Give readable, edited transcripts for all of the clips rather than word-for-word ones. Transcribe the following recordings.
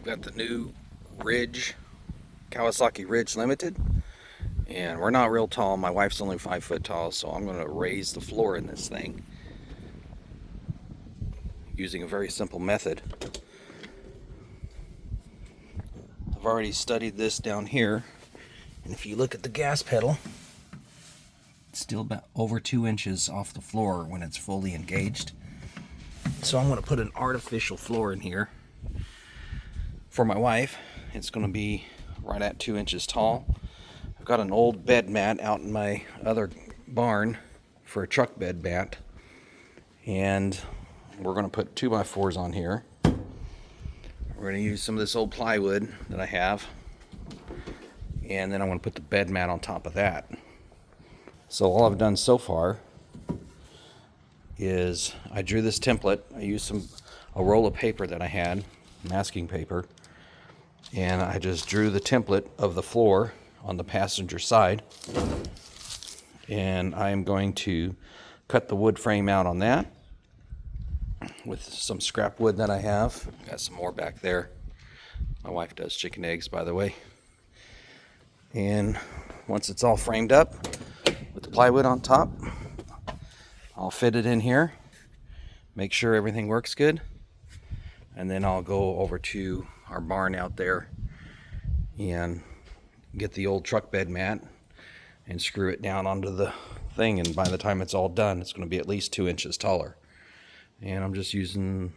we've got the new Kawasaki Ridge Limited, and we're not real tall. My wife's only 5 foot tall, so I'm going to raise the floor in this thing using a very simple method. I've already studied this down here, and if you look at the gas pedal, it's still about over 2 inches off the floor when it's fully engaged. So I'm going to put an artificial floor in here for my wife. It's going to be right at 2 inches tall. I've got an old bed mat out in my other barn for a truck bed mat, and we're going to put 2x4s on here. We're going to use some of this old plywood that I have, and then I'm going to put the bed mat on top of that. So all I've done so far is I drew this template. I used a roll of paper that I had, masking paper, and I just drew the template of the floor on the passenger side, and I am going to cut the wood frame out on that with some scrap wood that I have. Got some more back there. My wife does chicken eggs, by the way. And once it's all framed up with the plywood on top, I'll fit it in here, make sure everything works good, and then I'll go over to our barn out there and get the old truck bed mat and screw it down onto the thing, and by the time it's all done, it's going to be at least 2 inches taller. And I'm just using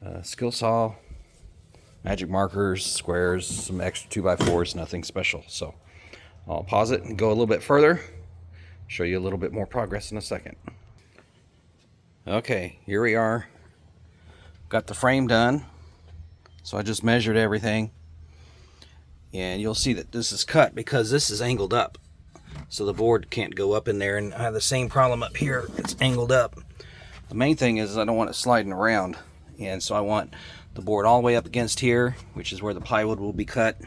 a skill saw, magic markers, squares, some extra 2x4s, nothing special. So I'll pause it and go a little bit further, show you a little bit more progress in a second. Okay, here we are. Got the frame done. So I just measured everything, and you'll see that this is cut because this is angled up, so the board can't go up in there, and I have the same problem up here. It's angled up. The main thing is I don't want it sliding around, and so I want the board all the way up against here, which is where the plywood will be cut,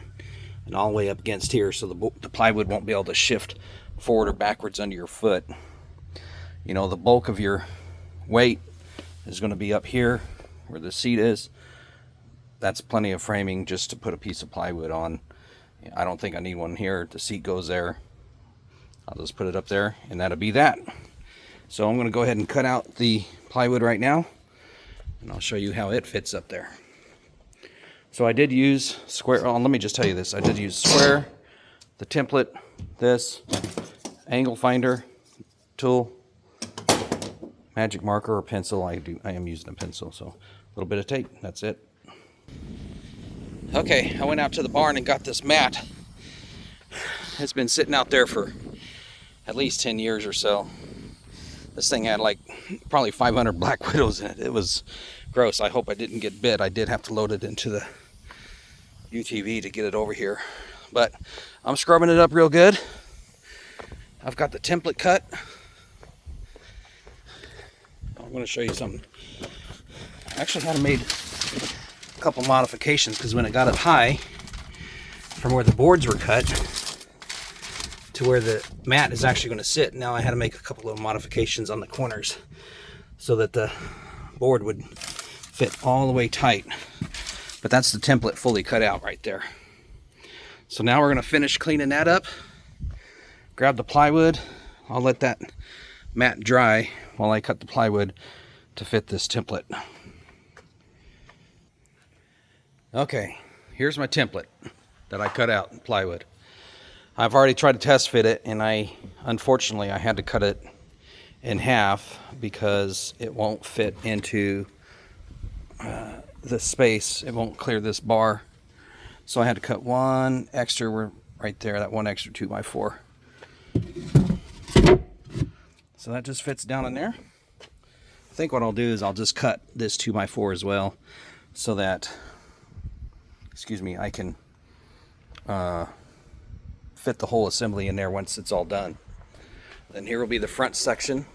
and all the way up against here, so the plywood won't be able to shift forward or backwards under your foot. You know, the bulk of your weight is going to be up here where the seat is. That's plenty of framing just to put a piece of plywood on. I don't think I need one here. The seat goes there. I'll just put it up there, and that'll be that. So I'm going to go ahead and cut out the plywood right now, and I'll show you how it fits up there. So I did use square. Oh, let me just tell you this. I did use square, the template, this, angle finder, tool, magic marker or pencil. I am using a pencil, so a little bit of tape. That's it. Okay, I went out to the barn and got this mat. It's been sitting out there for at least 10 years or so. This thing had like probably 500 black widows in it. It was gross. I hope I didn't get bit. I did have to load it into the UTV to get it over here. But I'm scrubbing it up real good. I've got the template cut. I'm going to show you something. I actually had made a couple modifications because when it got up high from where the boards were cut to where the mat is actually going to sit, now I had to make a couple of modifications on the corners so that the board would fit all the way tight. But that's the template fully cut out right there. So now we're going to finish cleaning that up, grab the plywood. I'll let that mat dry while I cut the plywood to fit this template. Okay, here's my template that I cut out in plywood. I've already tried to test fit it, and unfortunately I had to cut it in half because it won't fit into the space. It won't clear this bar. So I had to cut one extra right there, that one extra 2x4. So that just fits down in there. I think what I'll do is I'll just cut this 2x4 as well so that, I can fit the whole assembly in there once it's all done. Then here will be the front section.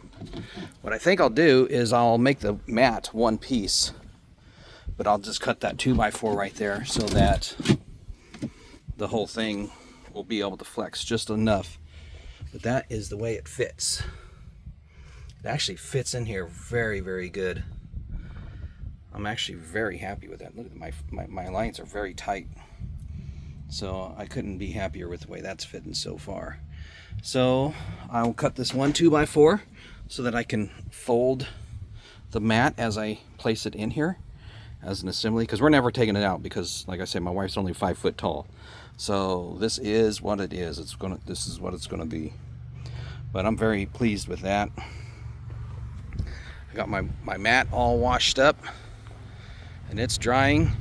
What I think I'll do is I'll make the mat one piece, but I'll just cut that 2x4 right there so that the whole thing will be able to flex just enough. But that is the way it fits. It actually fits in here very, very good. I'm actually very happy with that. Look at my lines are very tight. So I couldn't be happier with the way that's fitting so far. So I will cut this 1 2x4 so that I can fold the mat as I place it in here as an assembly, because we're never taking it out, because like I said, my wife's only 5 foot tall. So this is what it is. This is what it's gonna be. But I'm very pleased with that. I got my mat all washed up and it's drying.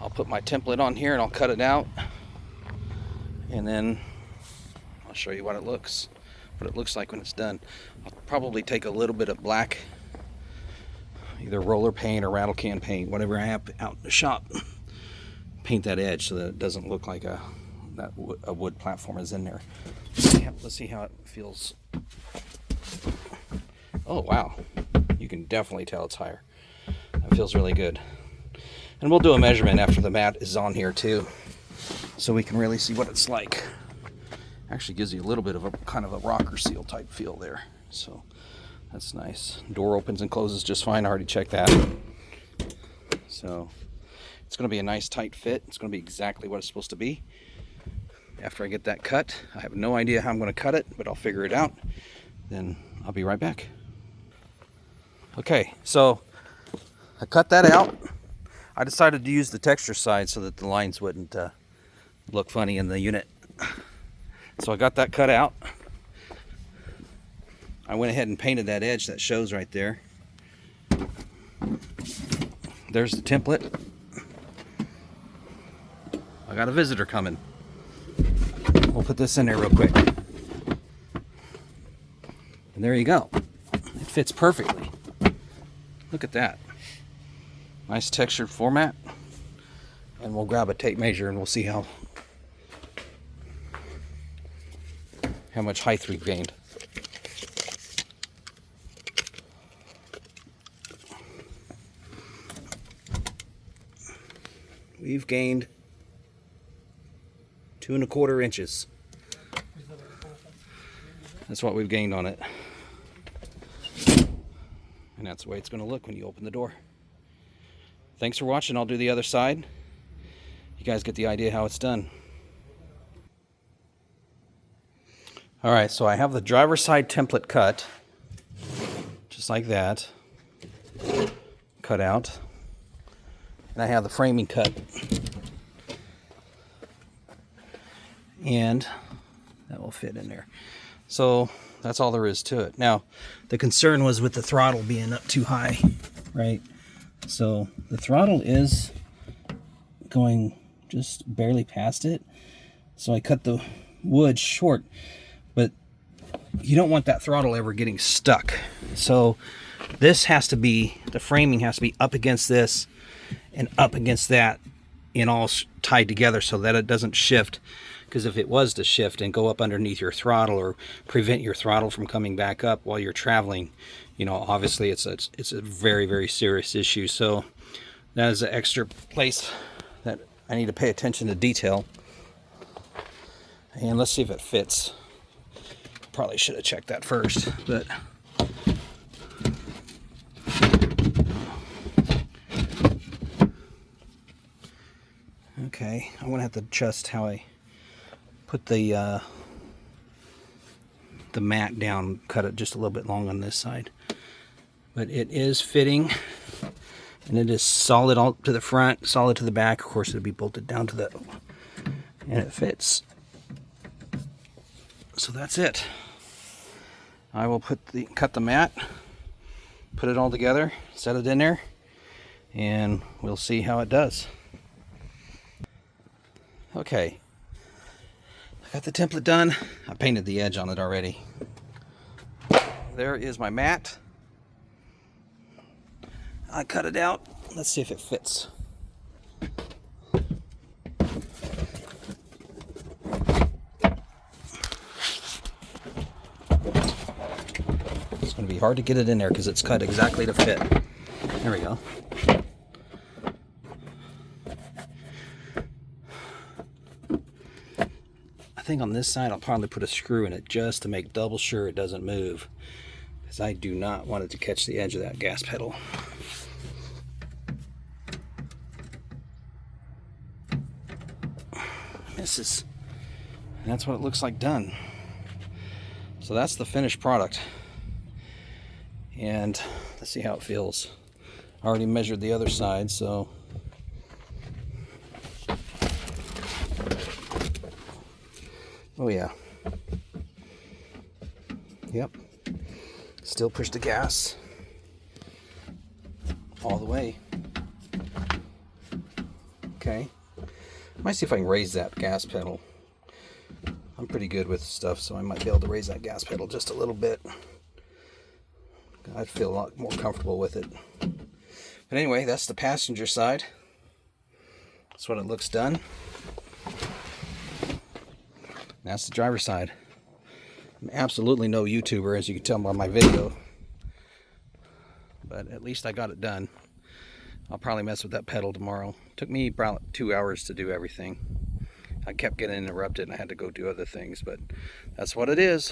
I'll put my template on here and I'll cut it out, and then I'll show you what it looks like when it's done. I'll probably take a little bit of black, either roller paint or rattle can paint, whatever I have out in the shop, paint that edge so that it doesn't look like a wood platform is in there. Let's see how it feels. Oh wow, you can definitely tell it's higher. That feels really good. And we'll do a measurement after the mat is on here too, so we can really see what it's like. Actually gives you a little bit of a kind of a rocker seal type feel there, so that's nice. Door opens and closes just fine. I already checked that. So it's going to be a nice tight fit. It's going to be exactly what it's supposed to be. After I get that cut, I have no idea how I'm going to cut it, but I'll figure it out. Then I'll be right back. Okay, so I cut that out. I decided to use the texture side so that the lines wouldn't look funny in the unit. So I got that cut out. I went ahead and painted that edge that shows right there. There's the template. I got a visitor coming. We'll put this in there real quick. And there you go. It fits perfectly. Look at that. Nice textured format. And we'll grab a tape measure and we'll see how much height we've gained. We've gained 2 1/4 inches. That's what we've gained on it. And that's the way it's going to look when you open the door. Thanks for watching. I'll do the other side. You guys get the idea how it's done. Alright, so I have the driver's side template cut, just like that, cut out. And I have the framing cut. And that will fit in there. So that's all there is to it. Now, the concern was with the throttle being up too high, right? So the throttle is going just barely past it. So I cut the wood short, but you don't want that throttle ever getting stuck. So this has to be, the framing has to be up against this and up against that, and all tied together so that it doesn't shift. Because if it was to shift and go up underneath your throttle or prevent your throttle from coming back up while you're traveling, you know, obviously it's a very, very serious issue. So that is an extra place that I need to pay attention to detail. And let's see if it fits. Probably should have checked that first, but okay, I'm gonna have to adjust how I put the mat down, cut it just a little bit long on this side. But it is fitting, and it is solid all to the front, solid to the back. Of course, it'll be bolted down to the, and it fits. So that's it. I will cut the mat, put it all together, set it in there, and we'll see how it does. Okay. Got the template done. I painted the edge on it already. There is my mat. I cut it out. Let's see if it fits. It's going to be hard to get it in there because it's cut exactly to fit. There we go. I think on this side I'll probably put a screw in it just to make double sure it doesn't move, because I do not want it to catch the edge of that gas pedal. That's what it looks like done. So that's the finished product. And let's see how it feels. I already measured the other side, so oh yeah. Yep. Still push the gas all the way. Okay. Might see if I can raise that gas pedal. I'm pretty good with stuff, so I might be able to raise that gas pedal just a little bit. I'd feel a lot more comfortable with it. But anyway, that's the passenger side. That's what it looks done. That's the driver's side. I'm absolutely no YouTuber, as you can tell by my video. But at least I got it done. I'll probably mess with that pedal tomorrow. Took me about 2 hours to do everything. I kept getting interrupted and I had to go do other things, but that's what it is.